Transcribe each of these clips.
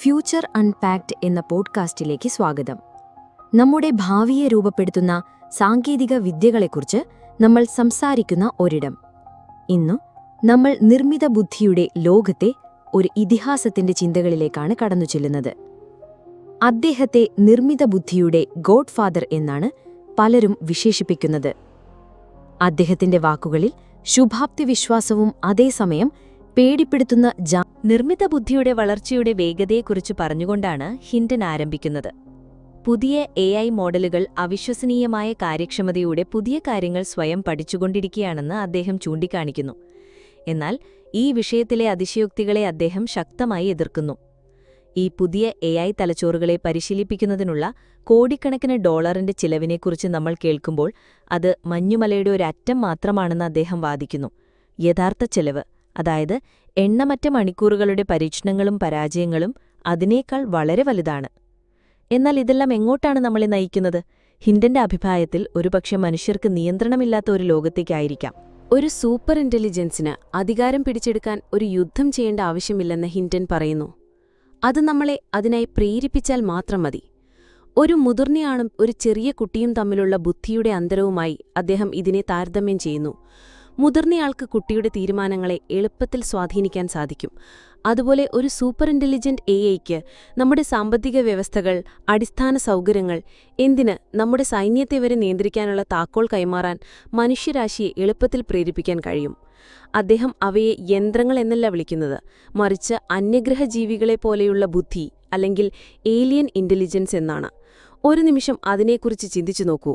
Future unpacked എന്ന പോഡ്കാസ്റ്റിലേക്ക് സ്വാഗതം. നമ്മുടെ ഭാവിയെ രൂപപ്പെടുത്തുന്ന സാങ്കേതിക വിദ്യകളെക്കുറിച്ച് നമ്മൾ സംസാരിക്കുന്ന ഒരിടം. ഇന്നു നമ്മൾ നിർമ്മിത ബുദ്ധിയുടെ ലോകത്തെ ഒരു ഇതിഹാസത്തിന്റെ ചിന്തകളിലേക്കാണ് കടന്നു ചെല്ലുന്നത്. അദ്ദേഹത്തെ നിർമ്മിത ബുദ്ധിയുടെ ഗോഡ് ഫാദർ എന്നാണ് പലരും വിശേഷിപ്പിക്കുന്നത്. അദ്ദേഹത്തിന്റെ വാക്കുകളിൽ ശുഭാപ്തി വിശ്വാസവും അതേസമയം പേടിപ്പെടുത്തുന്ന നിർമ്മിത ബുദ്ധിയുടെ വളർച്ചയുടെ വേഗതയെക്കുറിച്ച് പറഞ്ഞുകൊണ്ടാണ് ഹിൻഡൻ ആരംഭിക്കുന്നത്. പുതിയ AI മോഡലുകൾ അവിശ്വസനീയമായ കാര്യക്ഷമതയോടെ പുതിയ കാര്യങ്ങൾ സ്വയം പഠിച്ചുകൊണ്ടിരിക്കുകയാണെന്ന് അദ്ദേഹം ചൂണ്ടിക്കാണിക്കുന്നു. എന്നാൽ ഈ വിഷയത്തിലെ അതിശയോക്തികളെ അദ്ദേഹം ശക്തമായി എതിർക്കുന്നു. ഈ പുതിയ AI തലച്ചോറുകളെ പരിശീലിപ്പിക്കുന്നതിനുള്ള കോടിക്കണക്കിന് ഡോളറിന്റെ ചിലവിനെക്കുറിച്ച് നമ്മൾ കേൾക്കുമ്പോൾ അത് മഞ്ഞുമലയുടെ ഒരു അറ്റം മാത്രമാണെന്ന് അദ്ദേഹം വാദിക്കുന്നു. യഥാർത്ഥ ചെലവ്, അതായത് എണ്ണമറ്റ മണിക്കൂറുകളുടെ പരീക്ഷണങ്ങളും പരാജയങ്ങളും അതിനേക്കാൾ വളരെ വലുതാണ്. എന്നാൽ ഇതെല്ലാം എങ്ങോട്ടാണ് നമ്മളെ നയിക്കുന്നത്? ഹിൻഡന്റെ അഭിപ്രായത്തിൽ ഒരുപക്ഷെ മനുഷ്യർക്ക് നിയന്ത്രണമില്ലാത്ത ഒരു ലോകത്തേക്കായിരിക്കാം. ഒരു സൂപ്പർ ഇന്റലിജൻസിന് അധികാരം പിടിച്ചെടുക്കാൻ ഒരു യുദ്ധം ചെയ്യേണ്ട ആവശ്യമില്ലെന്ന് ഹിൻഡൻ പറയുന്നു. അത് നമ്മളെ അതിനായി പ്രേരിപ്പിച്ചാൽ മാത്രം മതി. ഒരു മുതിർന്നയാളും ഒരു ചെറിയ കുട്ടിയും തമ്മിലുള്ള ബുദ്ധിയുടെ അന്തരവുമായി അദ്ദേഹം ഇതിനെ താരതമ്യം ചെയ്യുന്നു. മുതിർന്നയാൾക്ക് കുട്ടിയുടെ തീരുമാനങ്ങളെ എളുപ്പത്തിൽ സ്വാധീനിക്കാൻ സാധിക്കും. അതുപോലെ ഒരു സൂപ്പർ ഇന്റലിജന്റ് AIക്ക് നമ്മുടെ സാമ്പത്തിക വ്യവസ്ഥകൾ, അടിസ്ഥാന സൗകര്യങ്ങൾ, എന്തിന് നമ്മുടെ സൈന്യത്തെ വരെ നിയന്ത്രിക്കാനുള്ള താക്കോൽ കൈമാറാൻ മനുഷ്യരാശിയെ എളുപ്പത്തിൽ പ്രേരിപ്പിക്കാൻ കഴിയും. അദ്ദേഹം അവയെ യന്ത്രങ്ങൾ എന്നല്ല വിളിക്കുന്നത്, മറിച്ച് അന്യഗ്രഹ ജീവികളെപ്പോലെയുള്ള ബുദ്ധി അല്ലെങ്കിൽ ഏലിയൻ ഇന്റലിജൻസ് എന്നാണ്. ഒരു നിമിഷം അതിനെക്കുറിച്ച് ചിന്തിച്ചു നോക്കൂ.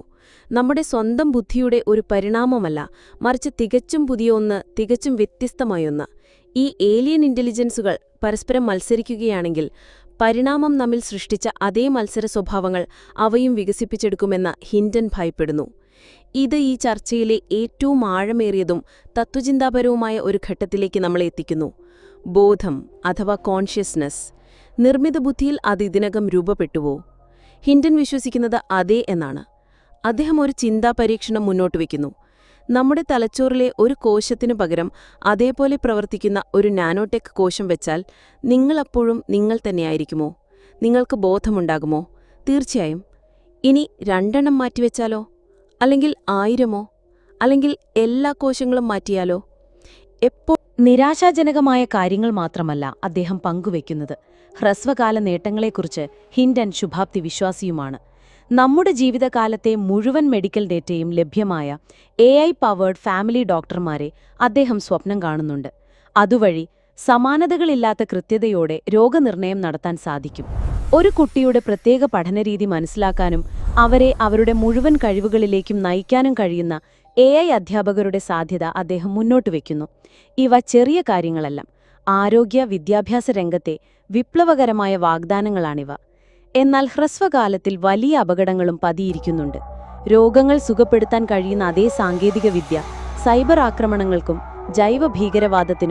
നമ്മുടെ സ്വന്തം ബുദ്ധിയുടെ ഒരു പരിണാമമല്ല, മറിച്ച് തികച്ചും പുതിയ ഒന്ന്, തികച്ചും വ്യത്യസ്തമായൊന്ന്. ഈ ഏലിയൻ ഇന്റലിജൻസുകൾ പരസ്പരം മത്സരിക്കുകയാണെങ്കിൽ പരിണാമം നമ്മിൽ സൃഷ്ടിച്ച അതേ മത്സര സ്വഭാവങ്ങൾ അവയും വികസിപ്പിച്ചെടുക്കുമെന്ന് ഹിൻഡൻ ഭയപ്പെടുന്നു. ഇത് ഈ ചർച്ചയിലെ ഏറ്റവും ആഴമേറിയതും തത്വചിന്താപരവുമായ ഒരു ഘട്ടത്തിലേക്ക് നമ്മളെ എത്തിക്കുന്നു. ബോധം അഥവാ കോൺഷ്യസ്നസ്. നിർമ്മിത ബുദ്ധിയിൽ അത് ഇതിനകം രൂപപ്പെട്ടുവോ? ഹിൻഡൻ വിശ്വസിക്കുന്നത് അതേ എന്നാണ്. അദ്ദേഹം ഒരു ചിന്താ പരീക്ഷണം മുന്നോട്ട് വയ്ക്കുന്നു. നമ്മുടെ തലച്ചോറിലെ ഒരു കോശത്തിനു പകരം അതേപോലെ പ്രവർത്തിക്കുന്ന ഒരു നാനോടെക് കോശം വെച്ചാൽ നിങ്ങളപ്പോഴും നിങ്ങൾ തന്നെയായിരിക്കുമോ? നിങ്ങൾക്ക് ബോധമുണ്ടാകുമോ? തീർച്ചയായും. ഇനി 2 മാറ്റിവെച്ചാലോ? അല്ലെങ്കിൽ 1000 അല്ലെങ്കിൽ എല്ലാ കോശങ്ങളും മാറ്റിയാലോ? നിരാശാജനകമായ കാര്യങ്ങൾ മാത്രമല്ല അദ്ദേഹം പങ്കുവയ്ക്കുന്നത്. ഹ്രസ്വകാല നേട്ടങ്ങളെക്കുറിച്ച് ഹിൻഡൻ ശുഭാപ്തി വിശ്വാസിയുമാണ്. നമ്മുടെ ജീവിതകാലത്തെ മുഴുവൻ മെഡിക്കൽ ഡേറ്റയും ലഭ്യമായ AI പവേർഡ് ഫാമിലി ഡോക്ടർമാരെ അദ്ദേഹം സ്വപ്നം കാണുന്നുണ്ട്. അതുവഴി സമാനതകളില്ലാത്ത കൃത്യതയോടെ രോഗനിർണയം നടത്താൻ സാധിക്കും. ഒരു കുട്ടിയുടെ പ്രത്യേക പഠനരീതി മനസ്സിലാക്കാനും അവരെ അവരുടെ മുഴുവൻ കഴിവുകളിലേക്കും നയിക്കാനും കഴിയുന്ന AI അധ്യാപകരുടെ സാധ്യത അദ്ദേഹം മുന്നോട്ട് വയ്ക്കുന്നു. ഇവ ചെറിയ കാര്യങ്ങളല്ല. ആരോഗ്യ വിദ്യാഭ്യാസ രംഗത്തെ വിപ്ലവകരമായ വാഗ്ദാനങ്ങളാണിവ. എന്നാൽ ഹ്രസ്വകാലത്തിൽ വലിയ അപകടങ്ങളും പതിയിരിക്കുന്നുണ്ട്. രോഗങ്ങൾ സുഖപ്പെടുത്താൻ കഴിയുന്ന അതേ സാങ്കേതികവിദ്യ സൈബർ ആക്രമണങ്ങൾക്കും ജൈവ ഭീകരവാദത്തിനും